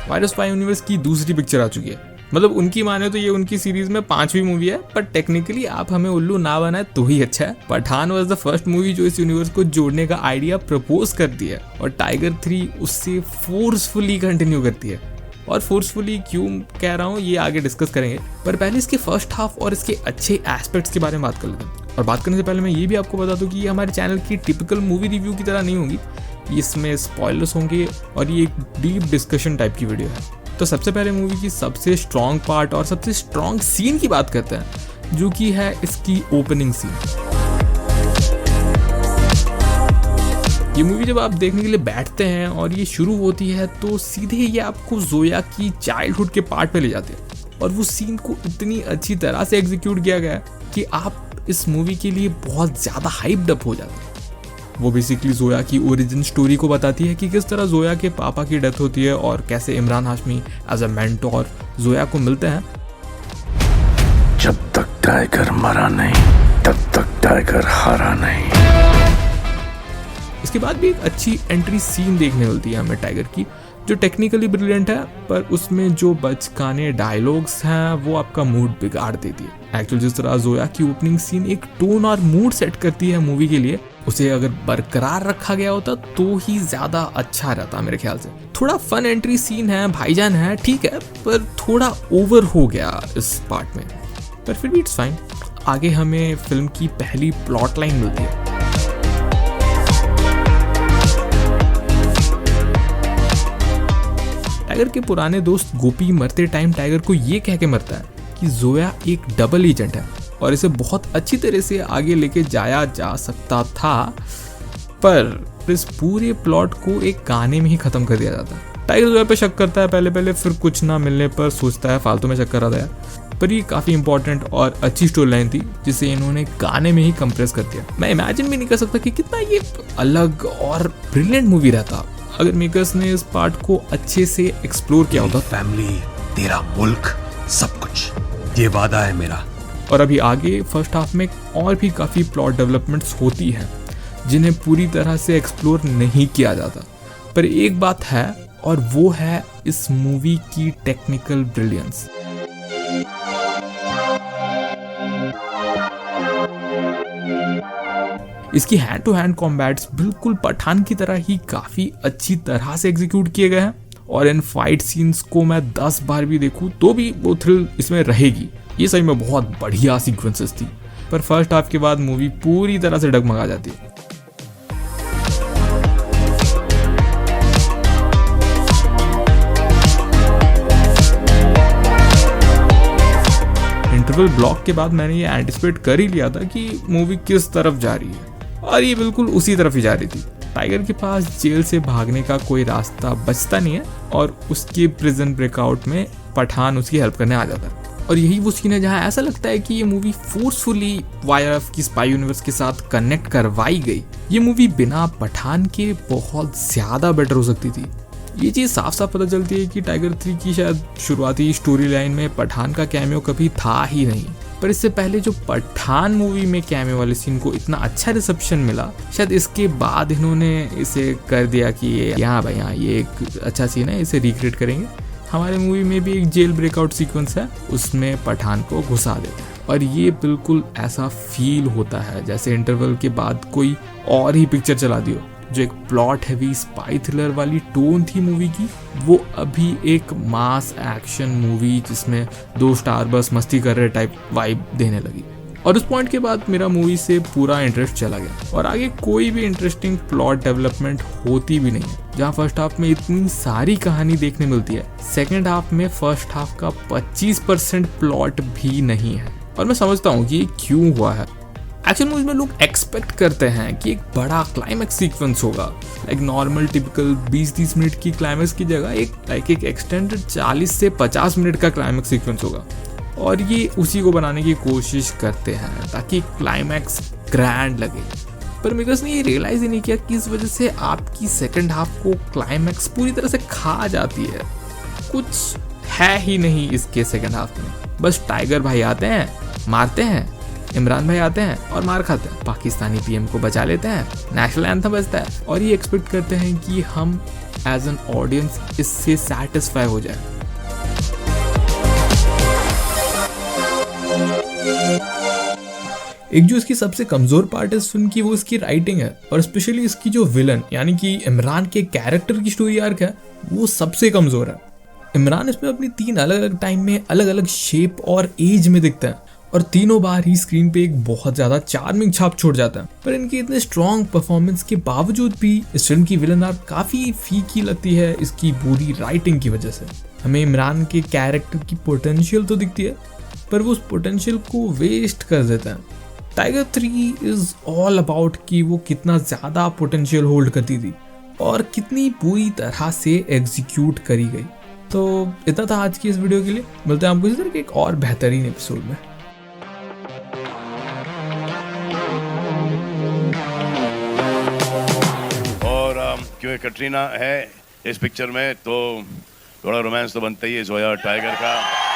Wire spy universe की दूसरी picture आ चुकी है। मतलब उनकी माने तो ये उनकी सीरीज में 5वीं मूवी है, पर टेक्निकली आप हमें उल्लू ना बनाए तो ही अच्छा है। Pathaan was the first movie जो इस यूनिवर्स को जोड़ने का आइडिया प्रपोज करती है और टाइगर 3 उससे फोर्सफुली कंटिन्यू करती है। और फोर्सफुली क्यों कह रहा हूँ ये आगे डिस्कस करेंगे, पर पहले इसके फर्स्ट हाफ और इसके अच्छे एस्पेक्ट्स के बारे में बात कर लेते हैं। और बात करने से पहले मैं ये भी आपको बता दूं कि ये हमारे चैनल की टिपिकल मूवी रिव्यू की तरह नहीं होगी, इसमें स्पॉयलर्स होंगे और ये एक डीप डिस्कशन टाइप की वीडियो है। तो सबसे पहले मूवी की सबसे स्ट्रॉन्ग पार्ट और सबसे स्ट्रॉन्ग सीन की बात करते हैं, जो कि है इसकी ओपनिंग सीन। ये मूवी जब आप देखने के लिए बैठते हैं और ये शुरू होती है तो सीधे ये आपको जोया की चाइल्डहुड के पार्ट पे ले जाते हैं और वो सीन को इतनी अच्छी तरह से एग्जीक्यूट किया गया है कि आप इस मूवी के लिए बहुत ज़्यादा हाइप्ड अप हो जाते हैं। वो बेसिकली जोया की ओरिजिन स्टोरी को बताती है कि किस तरह जोया के पापा की डेथ होती है और कैसे Emraan Hashmi as a mentor Zoya को मिलते हैं। जब तक टाइगर मरा नहीं तब तक टाइगर हारा नहीं। इसके बाद भी एक अच्छी एंट्री सीन देखने मिलती है हमें टाइगर की, जो टेक्निकली ब्रिलियंट है, पर उसमें जो बचकाने डायलॉग्स हैं वो आपका मूड बिगाड़ देती है। एक्चुअली जिस तरह जोया की ओपनिंग सीन एक टोन और मूड सेट करती है मूवी के लिए, उसे अगर बरकरार रखा गया होता तो ही ज्यादा अच्छा रहता मेरे ख्याल से। थोड़ा फन एंट्री सीन है, भाईजान है, ठीक है, पर थोड़ा ओवर हो गया इस पार्ट में, पर फिर भी इट्स फाइन। आगे हमें फिल्म की पहली प्लॉट लाइन मिलती है। टाइगर के पुराने दोस्त गोपी मरते टाइम टाइगर को ये कह के मरता है कि जोया एक डबल एजेंट है और इसे बहुत अच्छी तरह से आगे लेके जाया जा सकता था, पर इस पूरे प्लॉट को एक गाने में ही खत्म कर दिया जाता है। टाइगर जोया पे शक करता है पहले, फिर कुछ ना मिलने पर सोचता है फालतू में शक कर रहा था, पर ये काफी इंपॉर्टेंट और अच्छी स्टोरी लाइन थी जिसे इन्होंने गाने में ही कंप्रेस कर दिया। मैं इमेजिन भी नहीं कर सकता कि कितना ये अलग और ब्रिलियंट मूवी रहता अगर मेकर्स ने इस पार्ट को अच्छे से एक्सप्लोर किया होता। फैमिली, तेरा मुल्क, सब कुछ, ये वादा है मेरा। और अभी आगे फर्स्ट हाफ में और भी काफी प्लॉट डेवलपमेंट्स होती हैं जिन्हें पूरी तरह से एक्सप्लोर नहीं किया जाता, पर एक बात है और वो है इस मूवी की टेक्निकल ब्रिलियंस। इसकी हैंड टू हैंड कॉम्बैट्स बिल्कुल पठान की तरह ही काफी अच्छी तरह से एग्जीक्यूट किए गए हैं और इन फाइट सीन्स को मैं 10 बार भी देखूं तो भी वो थ्रिल इसमें रहेगी। ये सही में बहुत बढ़िया सीक्वेंसेस थी, पर फर्स्ट हाफ के बाद मूवी पूरी तरह से डगमगा जाती है। इंटरवल ब्लॉक के बाद मैंने ये एंटिसिपेट कर ही लिया था कि मूवी किस तरफ जा रही है, और ये बिल्कुल उसी तरफ ही जा रही थी। टाइगर के पास जेल से भागने का कोई रास्ता बचता नहीं है और उसके प्रिजन ब्रेकआउट में पठान उसकी हेल्प करने आ जाता है। और यही वो सीन है जहां ऐसा लगता है कि ये मूवी फोर्सफुली वाईआरएफ की स्पाई यूनिवर्स के साथ कनेक्ट करवाई गई। ये मूवी बिना पठान के बहुत ज्यादा बेटर हो सकती थी। ये चीज साफ साफ पता चलती है कि टाइगर 3 की शायद शुरुआती स्टोरी लाइन में पठान का कैमियो कभी था ही नहीं, पर इससे पहले जो पठान मूवी में कैमियो वाले सीन को इतना अच्छा रिसेप्शन मिला, शायद इसके बाद इन्होंने इसे कर दिया कि यहाँ भाई यहाँ ये एक अच्छा सीन है, इसे रिक्रिएट करेंगे। हमारे मूवी में भी एक जेल ब्रेकआउट सीक्वेंस है, उसमें पठान को घुसा देते हैं और ये बिल्कुल ऐसा फील होता है जैसे इंटरवल के बाद कोई और ही पिक्चर चला दी हो। जो एक प्लॉट हैवी स्पाई थ्रिलर वाली टोन थी मूवी की, वो अभी एक मास एक्शन मूवी जिसमें 2 स्टार बस मस्ती कर रहे टाइप वाइब देने लगी। और उस पॉइंट के बाद मेरा मूवी से पूरा इंटरेस्ट चला गया और आगे कोई भी इंटरेस्टिंग प्लॉट डेवलपमेंट होती भी नहीं है। जहाँ फर्स्ट हाफ में इतनी सारी कहानी देखने मिलती है, सेकेंड हाफ में फर्स्ट हाफ का 25% प्लॉट भी नहीं है। और मैं समझता हूँ कि ये क्यों हुआ है। एक्शन मूवीज में लोग एक्सपेक्ट करते हैं कि एक बड़ा क्लाइमैक्स सीक्वेंस होगा, लाइक नॉर्मल टिपिकल 20-30 मिनट की क्लाइमैक्स की जगह एक एक्सटेंडेड 40 से 50 मिनट का क्लाइमैक्स सीक्वेंस होगा, और ये उसी को बनाने की कोशिश करते हैं ताकि क्लाइमैक्स ग्रैंड लगे। पर मेकर्स ने ये रियलाइज ही नहीं किया कि इस वजह से आपकी सेकंड हाफ को क्लाइमैक्स पूरी तरह से खा जाती है। कुछ है ही नहीं इसके सेकंड हाफ में, बस टाइगर भाई आते हैं, मारते हैं, इमरान भाई आते हैं और मार खाते हैं, पाकिस्तानी पीएम को बचा लेते हैं, नेशनल एंथम बजता है और ये एक्सपेक्ट करते हैं कि हम एज एन ऑडियंस इससे सेटिस्फाई हो जाए। एक जो इसकी सबसे कमजोर पार्ट है इस फिल्म की वो इसकी राइटिंग है, और स्पेशली इसकी जो विलन यानी कि इमरान के कैरेक्टर की स्टोरी आर्क है वो सबसे कमजोर है। इमरान इसमें अपनी 3 अलग अलग टाइम में अलग अलग शेप और एज में दिखता है, और तीनों बार ही स्क्रीन पे एक बहुत ज्यादा चार्मिंग छाप छोड़ जाता है। पर इनकी इतने स्ट्रॉन्ग परफॉर्मेंस के बावजूद भी इस फिल्म की विलन आर्क काफी फीकी लगती है इसकी बुरी राइटिंग की वजह से। हमें इमरान के कैरेक्टर की पोटेंशियल तो दिखती है, पर वो उस पोटेंशियल को वेस्ट कर देता है। टाइगर 3 इज ऑल अबाउट कि वो कितना ज्यादा पोटेंशियल होल्ड करती थी और कितनी बुरी तरह से एग्जीक्यूट करी गई। तो इतना था आज की इस वीडियो के लिए, मिलते हैं आपको इस तरह के एक और बेहतरीन एपिसोड में। और क्योंकि कटरीना है इस पिक्चर में तो थोड़ा रोमांस तो बनता ही है जोया और टाइगर का।